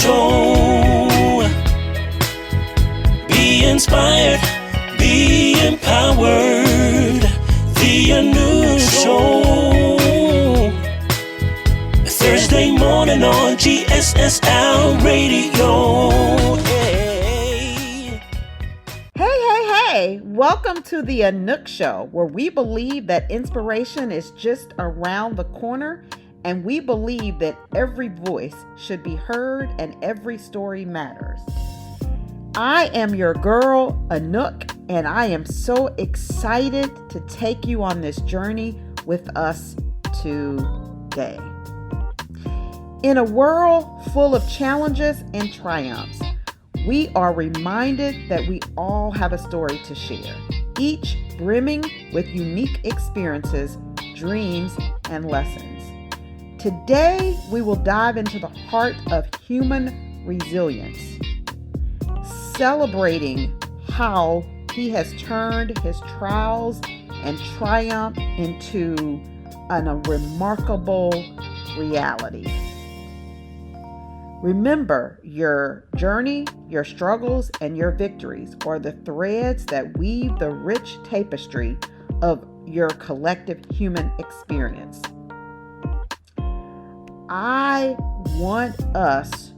Show. Be inspired, be empowered. The Anouk Show. Thursday morning on GSSL Radio. Hey, welcome to the Anouk Show, where we believe that inspiration is just around the corner, and we believe that every voice should be heard and every story matters. I am your girl, Anouk, and I am so excited to take you on this journey with us today. In a world full of challenges and triumphs, we are reminded that we all have a story to share, each brimming with unique experiences, dreams, and lessons. Today, we will dive into the heart of human resilience, celebrating how he has turned his trials and triumph into a remarkable reality. Remember, your journey, your struggles, and your victories are the threads that weave the rich tapestry of your collective human experience. I want us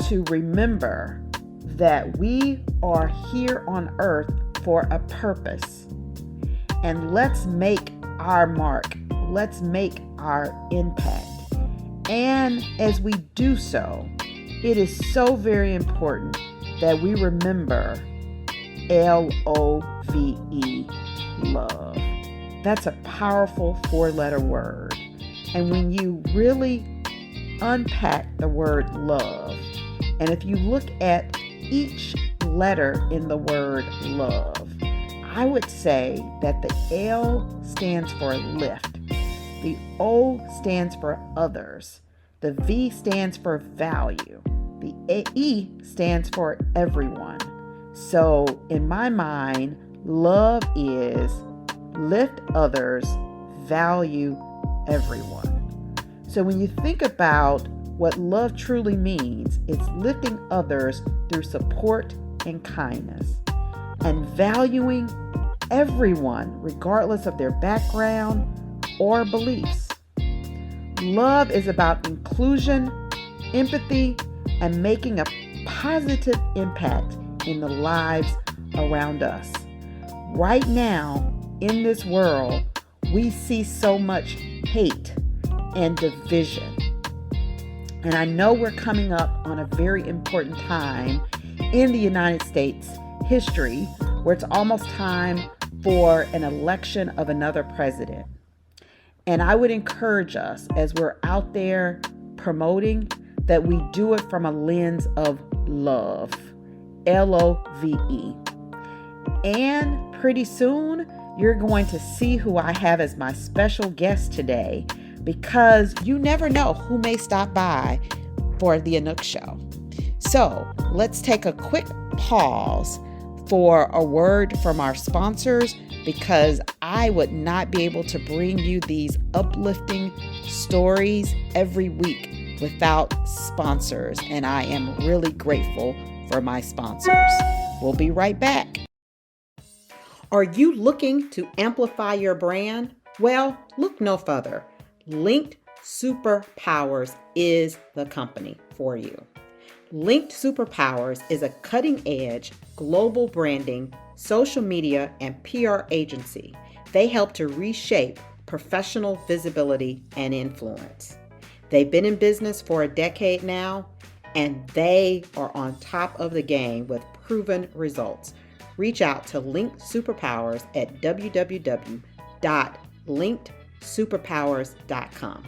to remember that we are here on earth for a purpose. And let's make our mark. Let's make our impact. And as we do so, it is so very important that we remember L-O-V-E, love. That's a powerful 4-letter word. And when you really unpack the word love, and if you look at each letter in the word love, I would say that the L stands for lift. The O stands for others. The V stands for value. The E stands for everyone. So in my mind, love is lift others, value everyone. So when you think about what love truly means, it's lifting others through support and kindness, and valuing everyone regardless of their background or beliefs. Love is about inclusion, empathy, and making a positive impact in the lives around us. Right now, in this world, we see so much hate and division. And I know we're coming up on a very important time in the United States history where it's almost time for an election of another president. And I would encourage us, as we're out there promoting, that we do it from a lens of love, L-O-V-E. And pretty soon, you're going to see who I have as my special guest today, because you never know who may stop by for the Anouk Show. So let's take a quick pause for a word from our sponsors, because I would not be able to bring you these uplifting stories every week without sponsors, and I am really grateful for my sponsors. We'll be right back. Are you looking to amplify your brand? Well, look no further. Linked Superpowers is the company for you. Linked Superpowers is a cutting-edge global branding, social media, and PR agency. They help to reshape professional visibility and influence. They've been in business for a decade now, and they are on top of the game with proven results. Reach out to Linked Superpowers at www.linkedsuperpowers.com.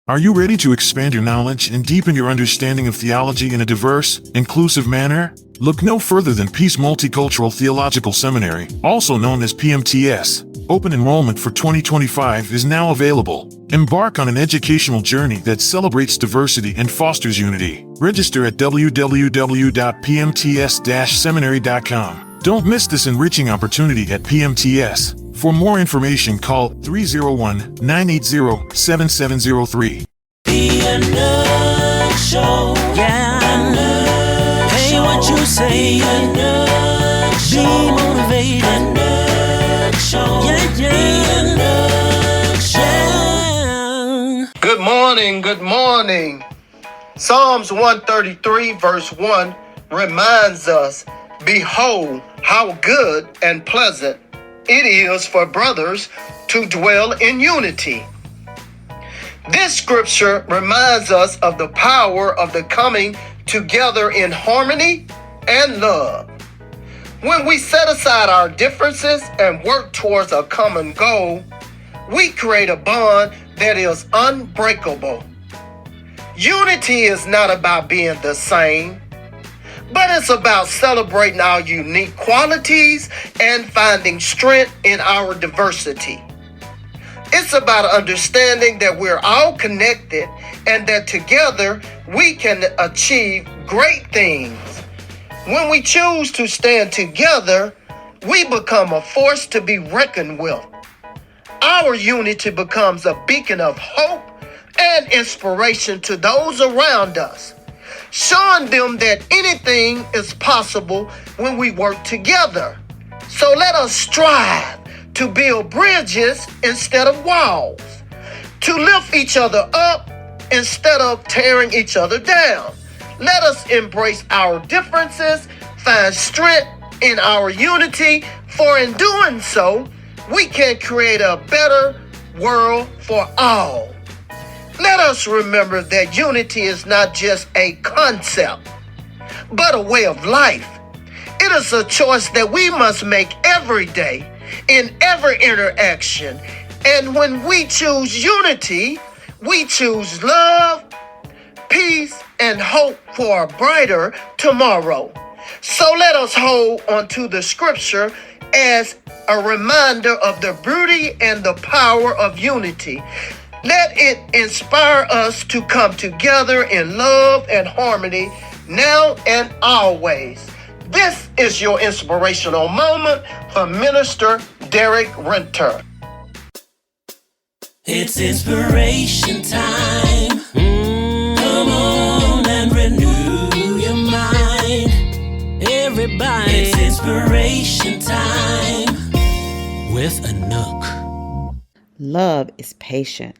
Are you ready to expand your knowledge and deepen your understanding of theology in a diverse, inclusive manner? Look no further than Peace Multicultural Theological Seminary, also known as PMTS. Open enrollment for 2025 is now available. Embark on an educational journey that celebrates diversity and fosters unity. Register at www.pmts-seminary.com. Don't miss this enriching opportunity at PMTS. For more information, call 301-980-7703. The Anouk Show. Yeah. Pay what you say. Be motivated. Yeah. Good morning, good morning. Psalms 133 verse 1 reminds us, behold, how good and pleasant it is for brothers to dwell in unity. This scripture reminds us of the power of the coming together in harmony and love. When we set aside our differences and work towards a common goal, we create a bond that is unbreakable. Unity is not about being the same, but it's about celebrating our unique qualities and finding strength in our diversity. It's about understanding that we're all connected and that together we can achieve great things. When we choose to stand together, we become a force to be reckoned with. Our unity becomes a beacon of hope and inspiration to those around us, showing them that anything is possible when we work together. So let us strive to build bridges instead of walls, to lift each other up instead of tearing each other down. Let us embrace our differences, find strength in our unity, for in doing so, we can create a better world for all. Let us remember that unity is not just a concept, but a way of life. It is a choice that we must make every day, in every interaction. And when we choose unity, we choose love, peace, and hope for a brighter tomorrow. So let us hold onto the scripture as a reminder of the beauty and the power of unity. Let it inspire us to come together in love and harmony now and always. This is your inspirational moment from Minister Derek Renter. It's inspiration time. Come on and renew your mind. Everybody, it's inspiration time with Anouk. Love is patient.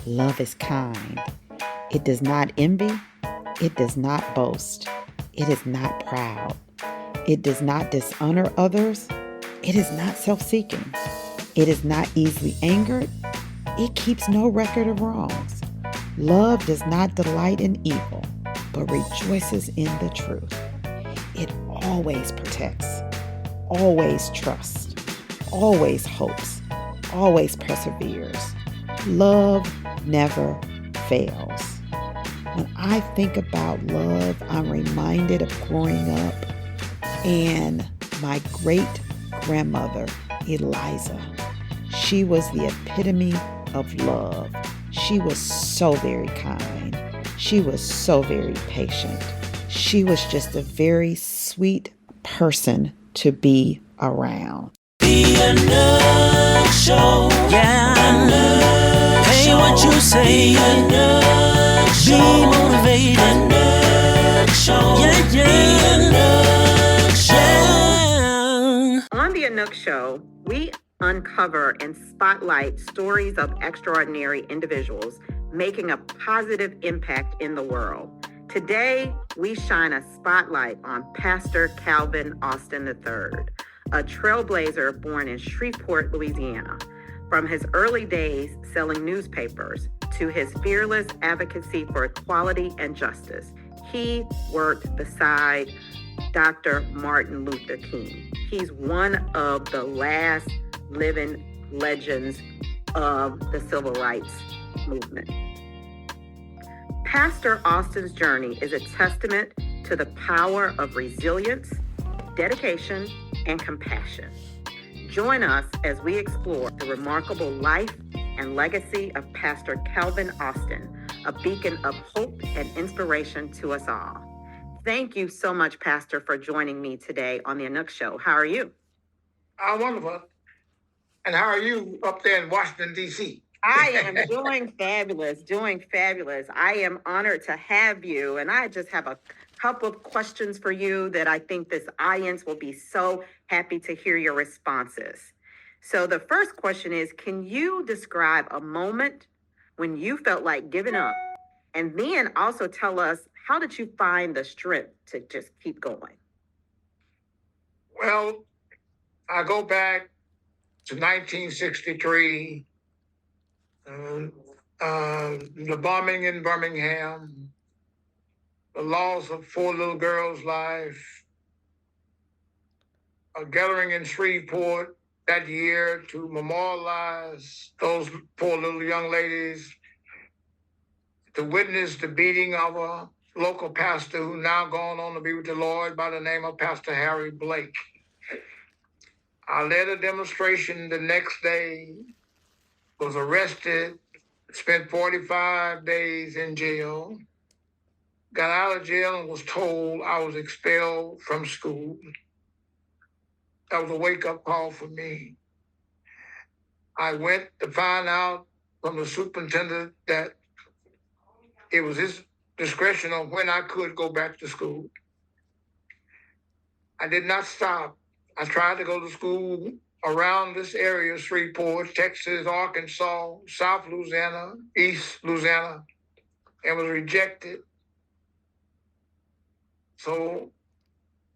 Love is kind. It does not envy. It does not boast. It is not proud. It does not dishonor others. It is not self-seeking. It is not easily angered. It keeps no record of wrongs. Love does not delight in evil, but rejoices in the truth. It always protects, always trusts, always hopes, always perseveres. Love never fails. When I think about love, I'm reminded of growing up and my great-grandmother, Eliza. She was the epitome of love. She was so very kind. She was so very patient. She was just a very sweet person to be around. The Anouk Show. Yeah. Pay what you say. Be motivated. On the Anouk Show, we uncover and spotlight stories of extraordinary individuals making a positive impact in the world. Today, we shine a spotlight on Pastor Calvin Austin III, a trailblazer born in Shreveport, Louisiana. From his early days selling newspapers to his fearless advocacy for equality and justice, he worked beside Dr. Martin Luther King. He's one of the last living legends of the civil rights movement. Pastor Austin's journey is a testament to the power of resilience, dedication, and compassion. Join us as we explore the remarkable life and legacy of Pastor Calvin Austin, a beacon of hope and inspiration to us all. Thank you so much, Pastor, for joining me today on the Anouk Show. How are you? I'm wonderful. And how are you up there in Washington, D.C.? I am doing fabulous, doing fabulous. I am honored to have you. And I just have a couple of questions for you that I think this audience will be so happy to hear your responses. So the first question is, can you describe a moment when you felt like giving up? And then also tell us, how did you find the strength to just keep going? Well, I go back to 1963, the bombing in Birmingham, the loss of 4 little girls' lives, a gathering in Shreveport that year to memorialize those 4 little young ladies, to witness the beating of a local pastor who now gone on to be with the Lord by the name of Pastor Harry Blake. I led a demonstration the next day, was arrested, spent 45 days in jail, got out of jail and was told I was expelled from school. That was a wake-up call for me. I went to find out from the superintendent that it was his discretion on when I could go back to school. I did not stop. I tried to go to school around this area, Shreveport, Texas, Arkansas, South Louisiana, East Louisiana, and was rejected. So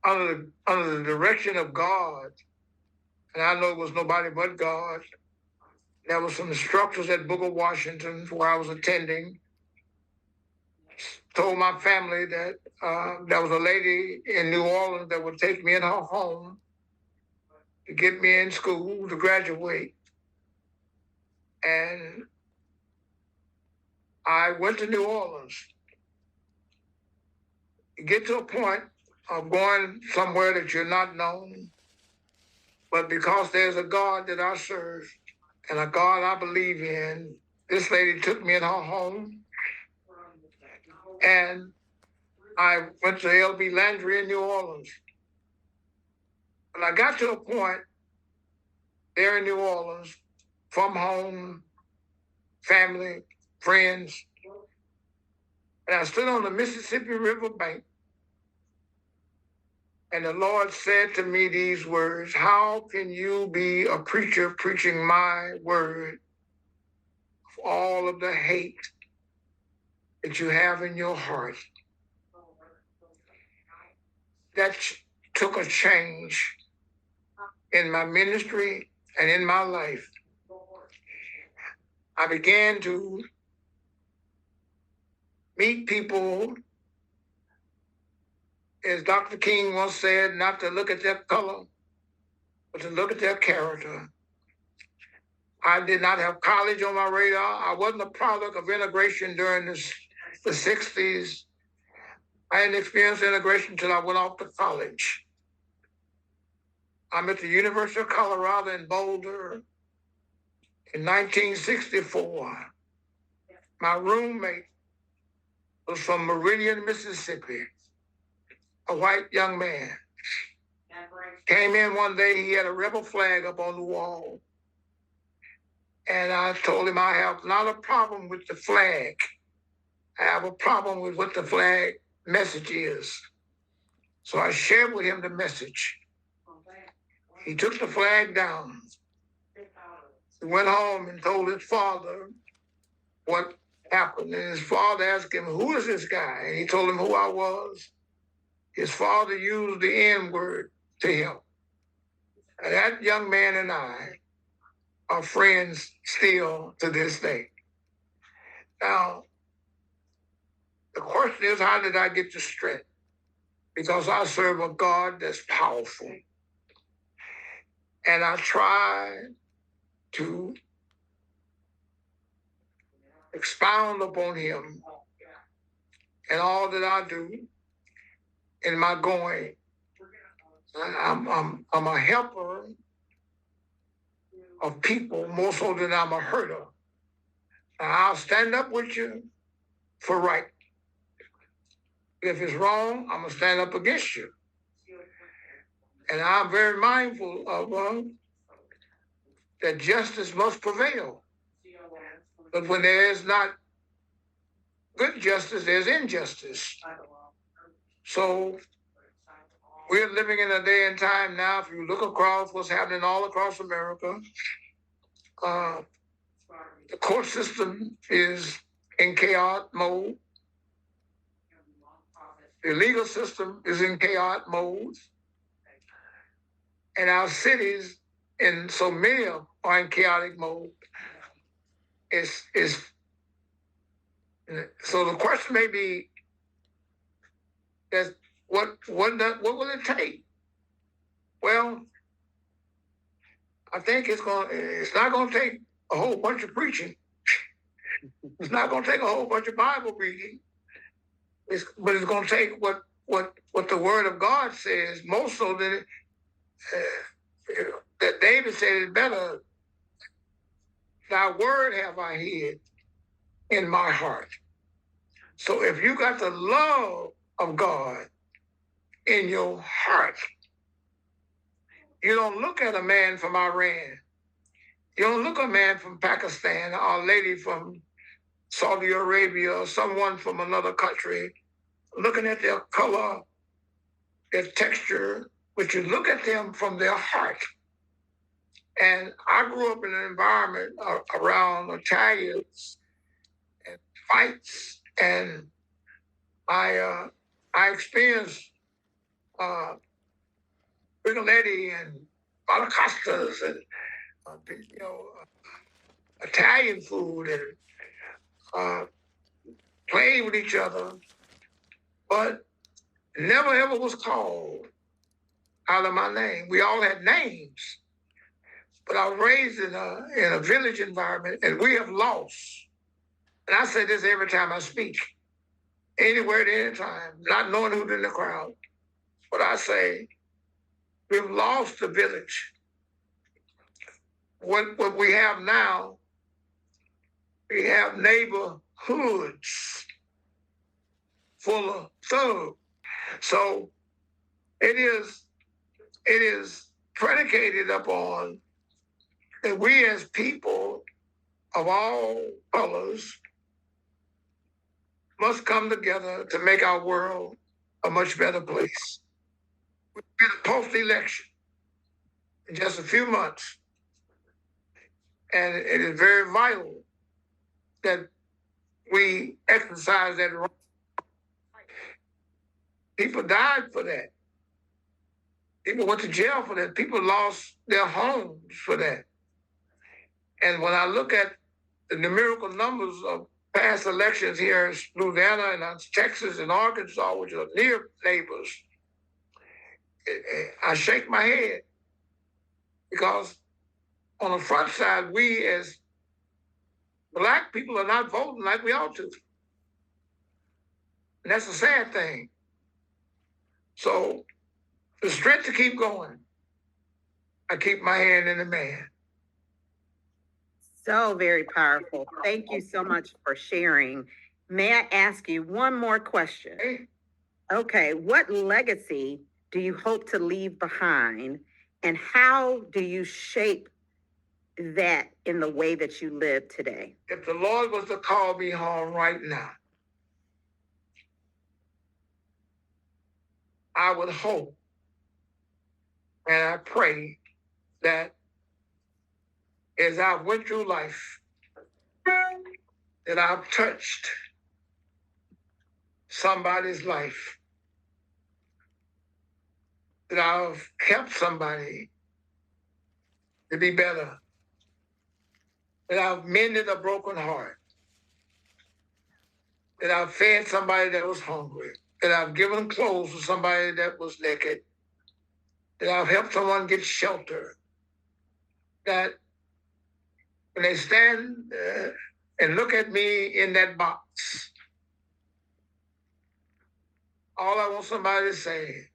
under the direction of God, and I know it was nobody but God, there was some instructors at Booker Washington where I was attending, told my family that there was a lady in New Orleans that would take me in her home to get me in school to graduate. And I went to New Orleans. You get to a point of going somewhere that you're not known, but because there's a God that I serve and a God I believe in, this lady took me in her home, and I went to L.B. Landry in New Orleans. When I got to a point there in New Orleans, from home, family, friends, and I stood on the Mississippi River bank, and the Lord said to me these words, how can you be a preacher preaching my word of all of the hate that you have in your heart? That took a change in my ministry and in my life. I began to meet people, as Dr. King once said, not to look at their color, but to look at their character. I did not have college on my radar. I wasn't a product of integration during the 60s. I hadn't experienced integration until I went off to college. I'm at the University of Colorado in Boulder in 1964. My roommate was from Meridian, Mississippi, a white young man. Came in one day, he had a rebel flag up on the wall. And I told him I have not a problem with the flag. I have a problem with what the flag message is. So I shared with him the message. He took the flag down. He went home and told his father what happened. And his father asked him, who is this guy? And he told him who I was. His father used the N-word to him. And that young man and I are friends still to this day. Now, the question is, how did I get the strength? Because I serve a God that's powerful. And I try to expound upon him and all that I do in my going. I'm a helper of people more so than I'm a hurter. I'll stand up with you for right. If it's wrong, I'm gonna stand up against you. And I'm very mindful of that justice must prevail. But when there is not good justice, there's injustice. So we're living in a day and time now, if you look across what's happening all across America, the court system is in chaos mode. The legal system is in chaos mode. And our cities, and so many of them are in chaotic mode. So the question may be that what will it take? Well, I think it's not gonna take a whole bunch of preaching. It's not gonna take a whole bunch of Bible reading. But it's gonna take what the Word of God says, most so that that David said it better. Thy word have I hid in my heart. So if you got the love of God in your heart, you don't look at a man from Iran. You don't look at a man from Pakistan or a lady from Saudi Arabia or someone from another country, looking at their color, their texture, but you look at them from their heart. And I grew up in an environment around Italians and fights, and I experienced Rigoletti and Balacostas and Italian food and playing with each other, but never ever was called out of my name. We all had names, but I was raised in a village environment, and we have lost. And I say this every time I speak, anywhere at any time, not knowing who's in the crowd. But I say, we've lost the village. What we have now, we have neighborhoods full of thugs. So it is predicated upon that we as people of all colors must come together to make our world a much better place. We're in a post-election in just a few months, and it is very vital that we exercise that right. People died for that. People went to jail for that. People lost their homes for that. And when I look at the numerical numbers of past elections here in Louisiana and Texas and Arkansas, which are near neighbors, I shake my head, because on the front side, we as Black people are not voting like we ought to. And that's a sad thing. So the strength to keep going, I keep my hand in the man. So very powerful. Thank you so much for sharing. May I ask you one more question? Okay, what legacy do you hope to leave behind, and how do you shape that in the way that you live today? If the Lord was to call me home right now, I would hope and I pray that as I went through life, that I've touched somebody's life, that I've helped somebody to be better, that I've mended a broken heart, that I've fed somebody that was hungry, that I've given clothes to somebody that was naked, that I've helped someone get shelter, that when they stand and look at me in that box, all I want somebody to say,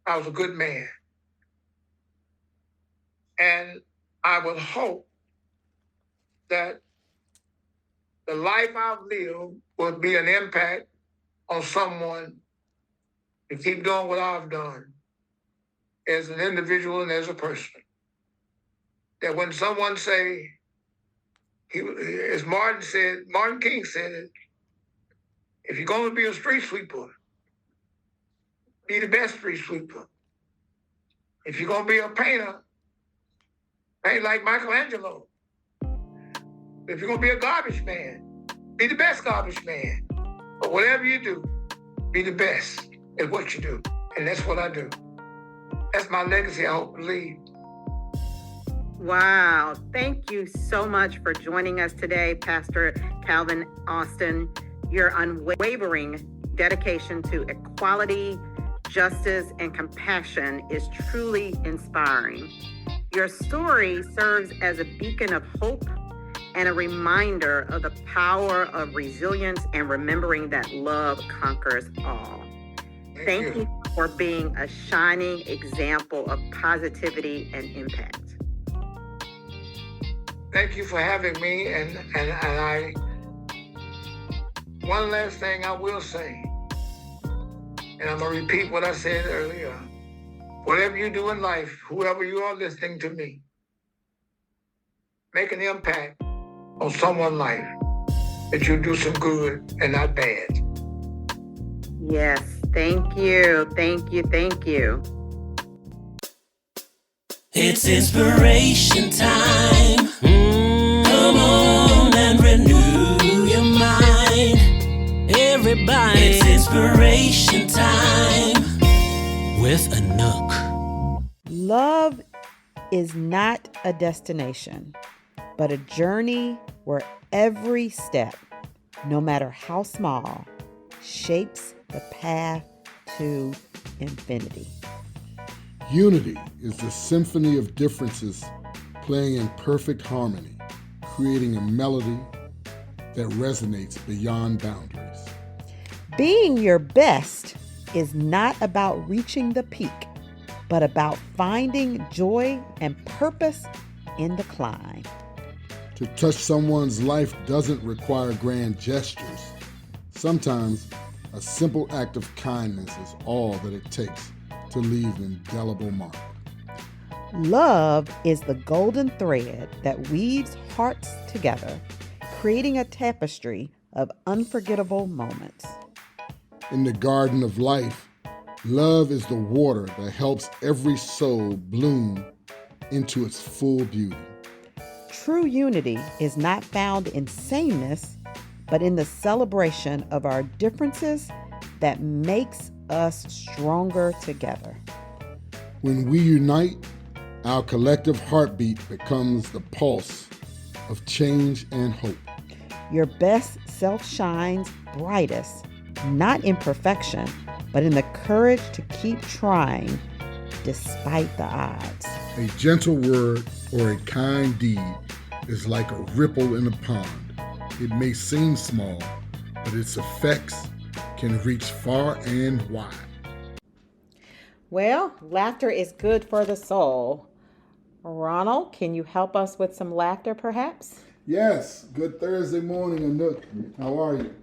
I was a good man. And I would hope that the life I've lived would be an impact on someone to keep doing what I've done as an individual and as a person. That when someone say, As Martin King said it, if you're going to be a street sweeper, be the best street sweeper. If you're going to be a painter, paint like Michelangelo. If you're going to be a garbage man, be the best garbage man. But whatever you do, be the best at what you do. And that's what I do. That's my legacy, I hope to leave. Wow. Thank you so much for joining us today, Pastor Calvin Austin. Your unwavering dedication to equality, justice, and compassion is truly inspiring. Your story serves as a beacon of hope and a reminder of the power of resilience and remembering that love conquers all. Thank you for being a shining example of positivity and impact. Thank you for having me, and I. One last thing I will say, and I'm gonna repeat what I said earlier. Whatever you do in life, whoever you are listening to me, make an impact on someone's life that you do some good and not bad. Yes, thank you, thank you, thank you. It's inspiration time. Come on and renew your mind. Everybody, it's inspiration time with Anouk. Love is not a destination, but a journey where every step, no matter how small, shapes the path to infinity. Unity is the symphony of differences playing in perfect harmony, creating a melody that resonates beyond boundaries. Being your best is not about reaching the peak, but about finding joy and purpose in the climb. To touch someone's life doesn't require grand gestures. Sometimes a simple act of kindness is all that it takes to leave an indelible mark. Love is the golden thread that weaves hearts together, creating a tapestry of unforgettable moments. In the garden of life, love is the water that helps every soul bloom into its full beauty. True unity is not found in sameness, but in the celebration of our differences that makes us stronger together. When we unite, our collective heartbeat becomes the pulse of change and hope. Your best self shines brightest, not in perfection, but in the courage to keep trying despite the odds. A gentle word or a kind deed is like a ripple in a pond. It may seem small, but its effects can reach far and wide. Well, laughter is good for the soul. Ronald, can you help us with some laughter, perhaps? Yes, good Thursday morning, Anouk. How are you?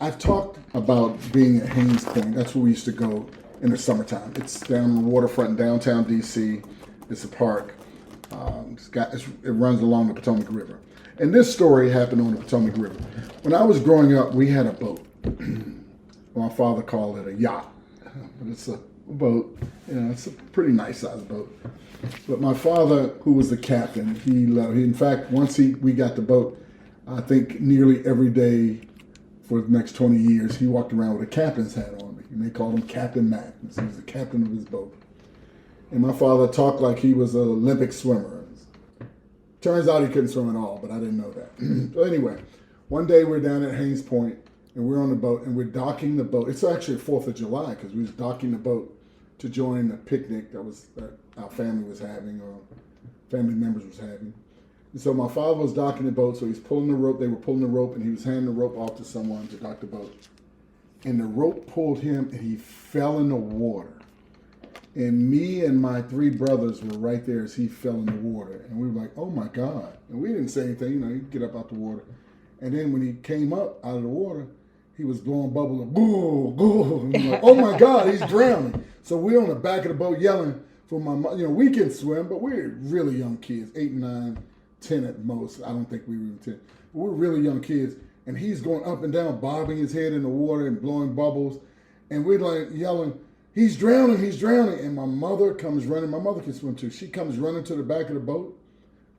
I've talked about being at Haynes Point. That's where we used to go in the summertime. It's down on the waterfront in downtown D.C. It's a park. It runs along the Potomac River. And this story happened on the Potomac River. When I was growing up, we had a boat. My father called it a yacht, but it's a boat. It's a pretty nice sized boat. But my father, who was the captain, in fact, once we got the boat, I think nearly every day for the next 20 years, he walked around with a captain's hat on. And they called him Captain Mac. He was the captain of his boat. And my father talked like he was an Olympic swimmer. Turns out he couldn't swim at all, but I didn't know that. So anyway, one day we're down at Haynes Point, and we're on the boat, and we're docking the boat. It's actually 4th of July, because we was docking the boat to join a picnic that our family was having, or family members was having. And so my father was docking the boat, so he's pulling the rope. They were pulling the rope, and he was handing the rope off to someone to dock the boat. And the rope pulled him, and he fell in the water. And me and my 3 brothers were right there as he fell in the water. And we were like, oh my God. And we didn't say anything, he'd get up out the water. And then when he came up out of the water, he was blowing bubbles, boo, boo. And we're like, oh my God, he's drowning. So we're on the back of the boat yelling, for my mom. We can swim, but we're really young kids, 8, 9, 10 at most. I don't think we were even 10. But we're really young kids. And he's going up and down, bobbing his head in the water and blowing bubbles. And we're like yelling, he's drowning, he's drowning. And my mother comes running. My mother can swim too. She comes running to the back of the boat.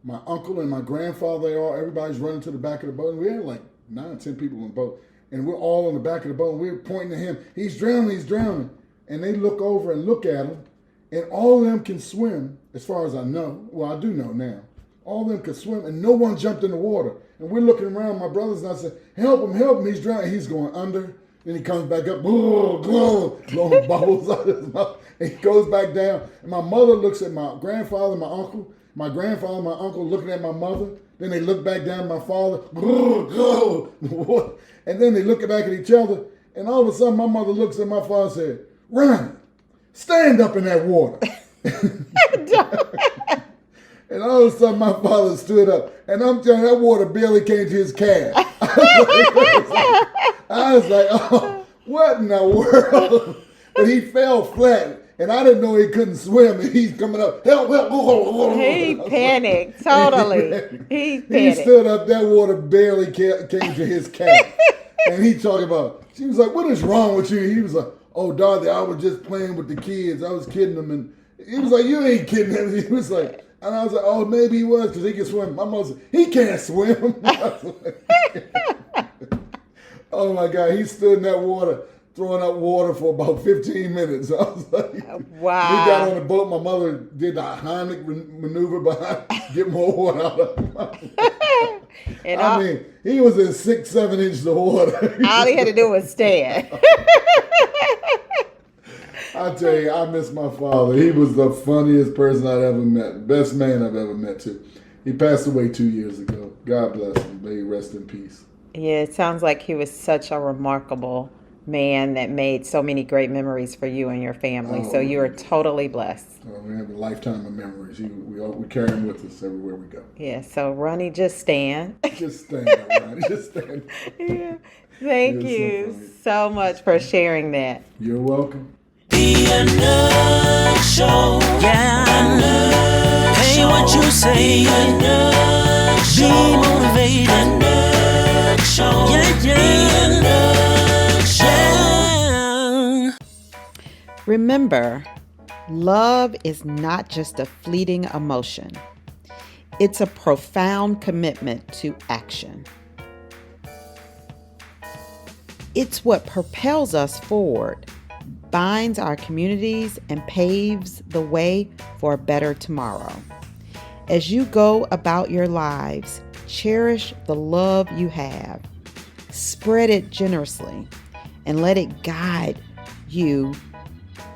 My uncle and my grandfather, everybody's running to the back of the boat. And we had like 9, 10 people on the boat. And we're all on the back of the boat. And we're pointing at him, he's drowning, he's drowning. And they look over and look at him. And all of them can swim, as far as I know. Well, I do know now. All of them could swim, and no one jumped in the water. And we're looking around, my brothers and I said, help him, he's drowning. He's going under. Then he comes back up, blowing bubbles out of his mouth. And he goes back down. And my mother looks at my grandfather, my uncle. My grandfather and my uncle looking at my mother. Then they look back down at my father. And then they look back at each other. And all of a sudden, my mother looks at my father and said, Ron, stand up in that water. And all of a sudden, my father stood up. And I'm telling you, that water barely came to his calf. I was like, oh, what in the world? But he fell flat. And I didn't know he couldn't swim. And he's coming up, help. He panicked, totally. He panicked. He stood up, that water barely came to his calf. And he talking about, she was like, what is wrong with you? He was like, oh, Dorothy, I was just playing with the kids. I was kidding them. And he was like, you ain't kidding him. He was like, and I was like, oh, maybe he was because he can swim. My mother said, he can't swim. Oh, my God. He stood in that water, throwing up water for about 15 minutes. I was like, wow. We got on the boat. My mother did the Heimlich maneuver behind, get more water out of him. I mean, he was in 6, 7 inches of water. All he had to do was stand. I tell you, I miss my father. He was the funniest person I'd ever met. Best man I've ever met, too. He passed away 2 years ago. God bless him. May he rest in peace. Yeah, it sounds like he was such a remarkable man that made so many great memories for you and your family. So you are totally blessed. We have a lifetime of memories. We carry him with us everywhere we go. Yeah, so Ronnie, just stand. Just stand, Ronnie. Just stand. Yeah. Thank you so much for sharing that. You're welcome. The Anouk Show. Yeah, Anouk. Hey, what you say? Anouk Show. Be motivated. Anouk Show. Yeah. Anouk Show. Remember, love is not just a fleeting emotion. It's a profound commitment to action. It's what propels us forward, binds our communities, and paves the way for a better tomorrow. As you go about your lives, cherish the love you have. Spread it generously and let it guide you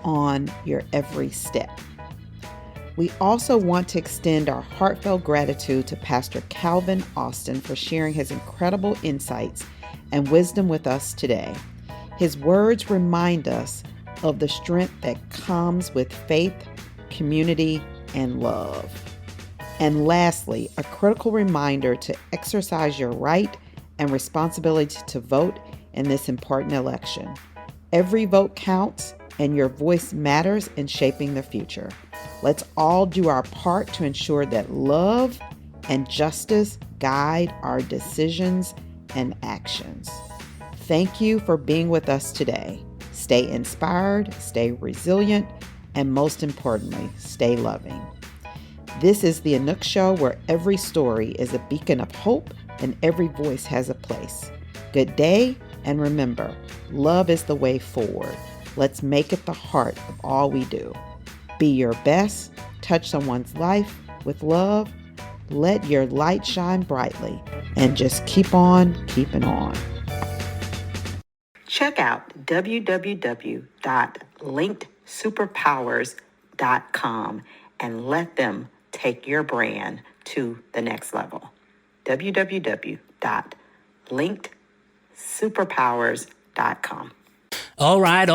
on your every step. We also want to extend our heartfelt gratitude to Pastor Calvin Austin for sharing his incredible insights and wisdom with us today. His words remind us of the strength that comes with faith, community, and love. And lastly, a critical reminder to exercise your right and responsibility to vote in this important election. Every vote counts, and your voice matters in shaping the future. Let's all do our part to ensure that love and justice guide our decisions and actions. Thank you for being with us today. Stay inspired, stay resilient, and most importantly, stay loving. This is the Anouk Show, where every story is a beacon of hope and every voice has a place. Good day, and remember, love is the way forward. Let's make it the heart of all we do. Be your best, touch someone's life with love, let your light shine brightly, and just keep on keeping on. Check out www.linkedsuperpowers.com and let them take your brand to the next level. www.linkedsuperpowers.com. All right.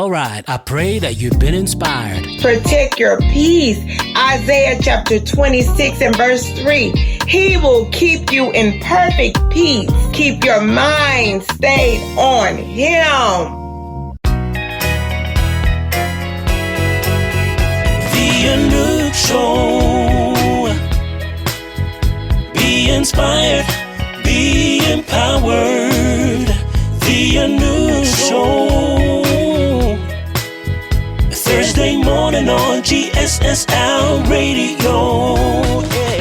I pray that you've been inspired. Protect your peace. Isaiah chapter 26 and verse 3. He will keep you in perfect peace. Keep your mind stayed on Him. The Anouk Show. Be inspired, be empowered. The Anouk Show. Thursday morning on GSSL Radio. Yeah.